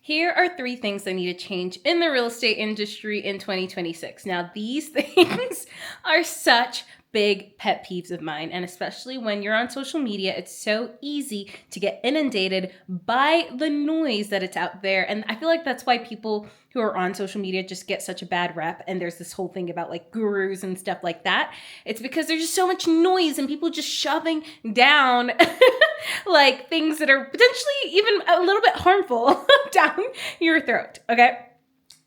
Here are 3 things that need to change in the real estate industry in 2026. Now, these things are such big pet peeves of mine, and especially when you're on social media, it's so easy to get inundated by the noise that it's out there. And I feel like that's why people who are on social media just get such a bad rep, and there's this whole thing about like gurus and stuff like that. It's because there's just so much noise and people just shoving down like things that are potentially even a little bit harmful down your throat, okay?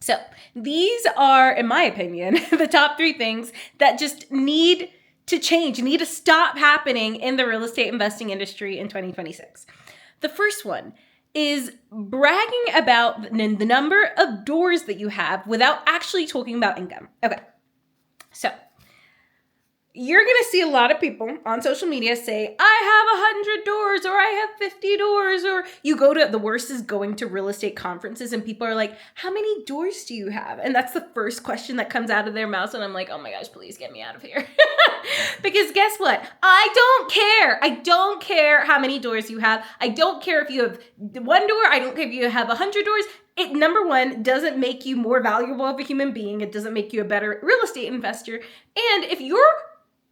So these are, in my opinion, the top 3 things that just need to change, need to stop happening in the real estate investing industry in 2026. The first one is bragging about the number of doors that you have without actually talking about income. Okay, so you're going to see a lot of people on social media say, I have 100 doors, or I have 50 doors, or you go to, the worst is going to real estate conferences and people are like, how many doors do you have? And that's the first question that comes out of their mouth. And I'm like, oh my gosh, please get me out of here. Because guess what? I don't care. I don't care how many doors you have. I don't care if you have 1 door. I don't care if you have 100 doors. It, number one, doesn't make you more valuable of a human being. It doesn't make you a better real estate investor. And if you're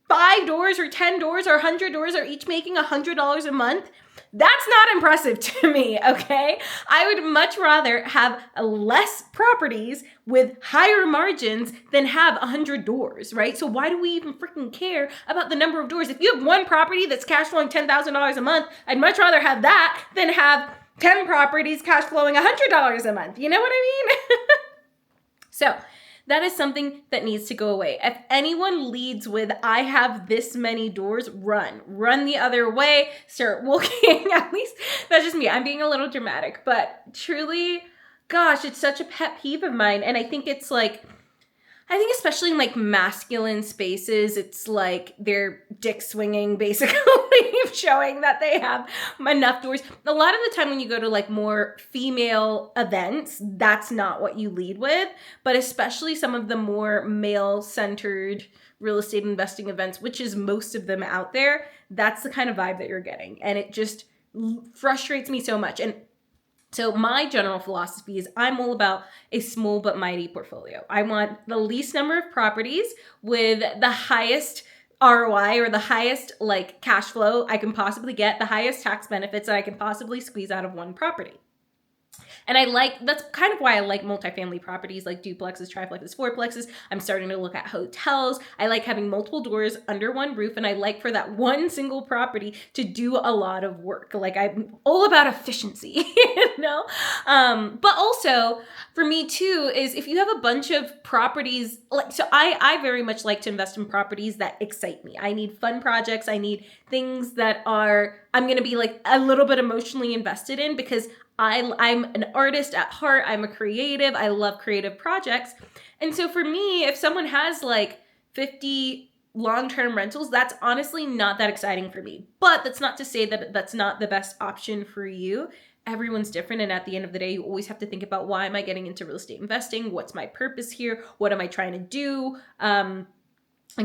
5 doors or 10 doors or 100 doors are each making $100 a month, that's not impressive to me, okay? I would much rather have less properties with higher margins than have 100 doors, right? So why do we even freaking care about the number of doors? If you have 1 property that's cash flowing $10,000 a month, I'd much rather have that than have 10 properties cash flowing $100 a month. You know what I mean? So that is something that needs to go away. If anyone leads with, I have this many doors, run the other way, start walking. At least that's just me. I'm being a little dramatic, but truly, gosh, it's such a pet peeve of mine. And I think it's like, I think especially in like masculine spaces, it's like they're dick swinging, basically showing that they have enough doors. A lot of the time when you go to like more female events, that's not what you lead with, but especially some of the more male-centered real estate investing events, which is most of them out there, that's the kind of vibe that you're getting. And it just frustrates me so much. And so my general philosophy is I'm all about a small but mighty portfolio. I want the least number of properties with the highest ROI or the highest like cash flow I can possibly get, the highest tax benefits that I can possibly squeeze out of one property. And that's kind of why I like multifamily properties like duplexes, triplexes, fourplexes. I'm starting to look at hotels. I like having multiple doors under one roof, and I like for that one single property to do a lot of work. Like I'm all about efficiency, you know? But also for me too, is if you have a bunch of properties, like, so I very much like to invest in properties that excite me. I need fun projects. I need things that I'm going to be like a little bit emotionally invested in because I'm an artist at heart. I'm a creative. I love creative projects. And so for me, if someone has like 50 long-term rentals, that's honestly not that exciting for me. But that's not to say that that's not the best option for you. Everyone's different. And at the end of the day, you always have to think about, why am I getting into real estate investing? What's my purpose here? What am I trying to do? And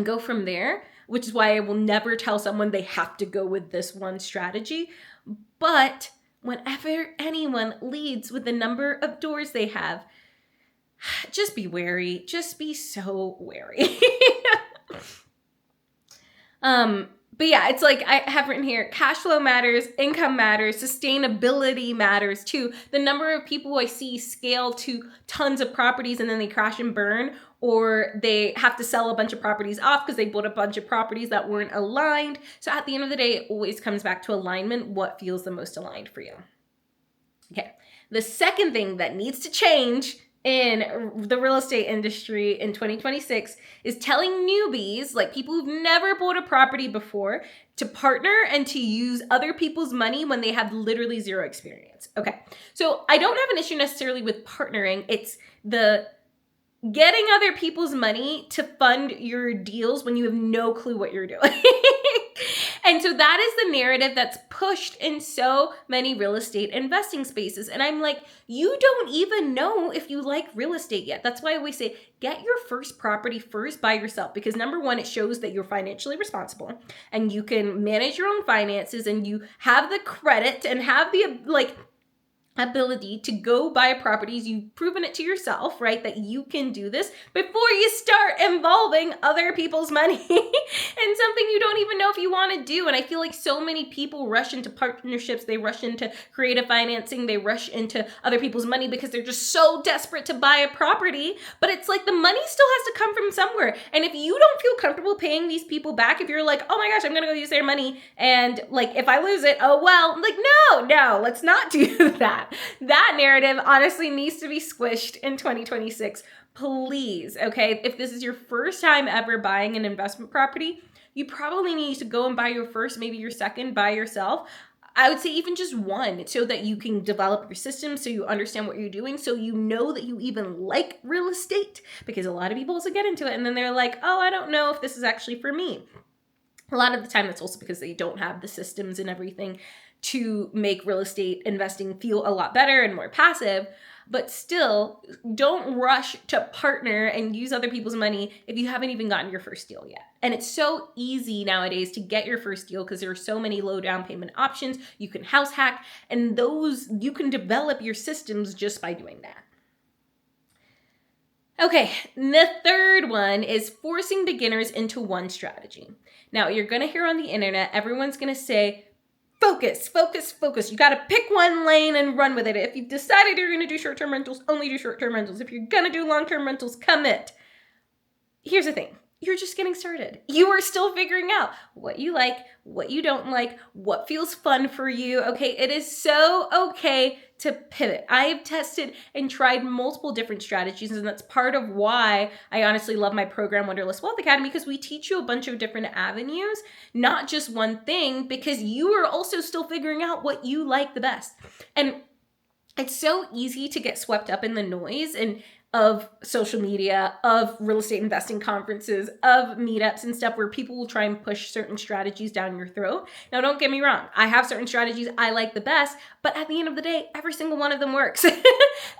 go from there, which is why I will never tell someone they have to go with this one strategy. But whenever anyone leads with the number of doors they have, just be wary. Just be so wary. But yeah, it's like I have written here, cash flow matters, income matters, sustainability matters too. The number of people I see scale to tons of properties and then they crash and burn, or they have to sell a bunch of properties off because they bought a bunch of properties that weren't aligned. So at the end of the day, it always comes back to alignment. What feels the most aligned for you? Okay. The second thing that needs to change in the real estate industry in 2026 is telling newbies, like people who've never bought a property before, to partner and to use other people's money when they have literally zero experience. Okay. So I don't have an issue necessarily with partnering. It's the getting other people's money to fund your deals when you have no clue what you're doing. And so that is the narrative that's pushed in so many real estate investing spaces. And I'm like, you don't even know if you like real estate yet. That's why I always say, get your first property first by yourself. Because number one, it shows that you're financially responsible and you can manage your own finances and you have the credit and have the ability to go buy properties. You've proven it to yourself, right, that you can do this before you start involving other people's money and something you don't even know if you want to do. And I feel like so many people rush into partnerships, they rush into creative financing, they rush into other people's money because they're just so desperate to buy a property. But it's like the money still has to come from somewhere. And if you don't feel comfortable paying these people back, if you're like, oh my gosh, I'm gonna go use their money, and like if I lose it, oh well, like no, let's not do that. That narrative honestly needs to be squished in 2026. Please, okay? If this is your first time ever buying an investment property, you probably need to go and buy your first, maybe your second by yourself. I would say even just one, so that you can develop your system, so you understand what you're doing, so you know that you even like real estate, because a lot of people also get into it and then they're like, oh, I don't know if this is actually for me. A lot of the time, that's also because they don't have the systems and everything to make real estate investing feel a lot better and more passive. But still, don't rush to partner and use other people's money if you haven't even gotten your first deal yet. And it's so easy nowadays to get your first deal because there are so many low down payment options. You can house hack, and those you can develop your systems just by doing that. Okay, the third one is forcing beginners into one strategy. Now, you're going to hear on the internet, everyone's going to say, focus. You got to pick one lane and run with it. If you've decided you're going to do short-term rentals, only do short-term rentals. If you're going to do long-term rentals, commit. Here's the thing. You're just getting started. You are still figuring out what you like, what you don't like, what feels fun for you. Okay, it is so okay to pivot. I have tested and tried multiple different strategies, and that's part of why I honestly love my program, Wanderlust Wealth Academy, because we teach you a bunch of different avenues, not just one thing, because you are also still figuring out what you like the best. And it's so easy to get swept up in the noise and of social media, of real estate investing conferences, of meetups and stuff where people will try and push certain strategies down your throat. Now, don't get me wrong. I have certain strategies I like the best, but at the end of the day, every single one of them works.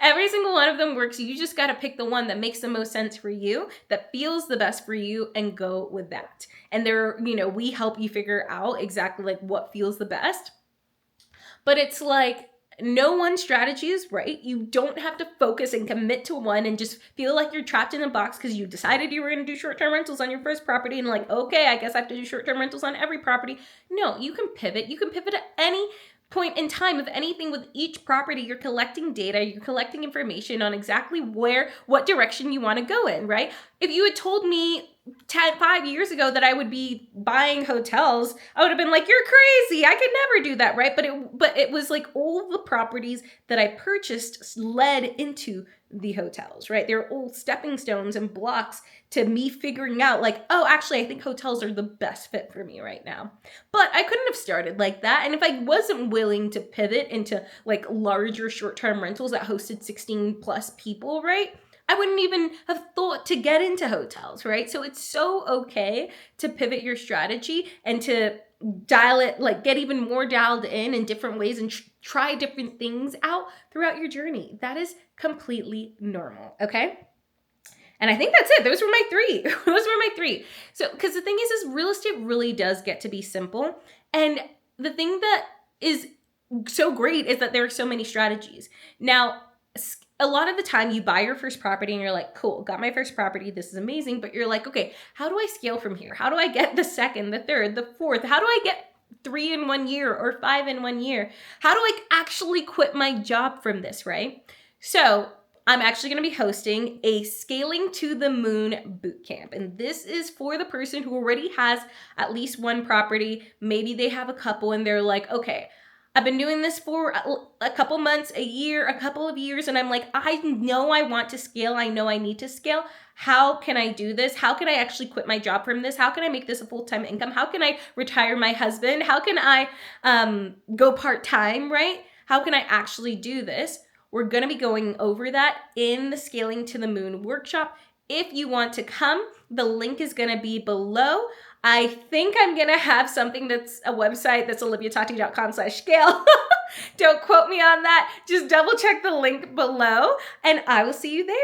Every single one of them works. You just got to pick the one that makes the most sense for you, that feels the best for you, and go with that. And we help you figure out exactly like what feels the best. But it's like, no one strategy is right. You don't have to focus and commit to one and just feel like you're trapped in a box because you decided you were going to do short-term rentals on your first property and like, okay, I guess I have to do short-term rentals on every property. No, you can pivot. You can pivot at any point in time of anything with each property. You're collecting data, you're collecting information on exactly what direction you want to go in, right? If you had told me 5 years ago that I would be buying hotels, I would have been like, you're crazy. I could never do that, right? But it was like all the properties that I purchased led into the hotels, right? They're all stepping stones and blocks to me figuring out like, oh, actually, I think hotels are the best fit for me right now. But I couldn't have started like that. And if I wasn't willing to pivot into like larger short-term rentals that hosted 16 plus people, right? I wouldn't even have thought to get into hotels, right? So it's so okay to pivot your strategy and to dial it, like get even more dialed in different ways and try different things out throughout your journey. That is completely normal, okay? And I think that's it. Those were my three. So, because the thing is real estate really does get to be simple. And the thing that is so great is that there are so many strategies. Now, a lot of the time you buy your first property and you're like, cool, got my first property. This is amazing. But you're like, okay, how do I scale from here? How do I get the second, the third, the fourth? How do I get 3 in 1 year or 5 in 1 year? How do I actually quit my job from this, right? So I'm actually going to be hosting a Scaling to the Moon Bootcamp. And this is for the person who already has at least one property. Maybe they have a couple and they're like, okay, I've been doing this for a couple months, a year, a couple of years, and I'm like, I know I want to scale. I know I need to scale. How can I do this? How can I actually quit my job from this? How can I make this a full-time income? How can I retire my husband? How can I go part-time, right? How can I actually do this? We're going to be going over that in the Scaling to the Moon workshop. If you want to come, the link is going to be below. I think I'm going to have something that's a website that's oliviatati.com/scale. Don't quote me on that. Just double check the link below and I will see you there.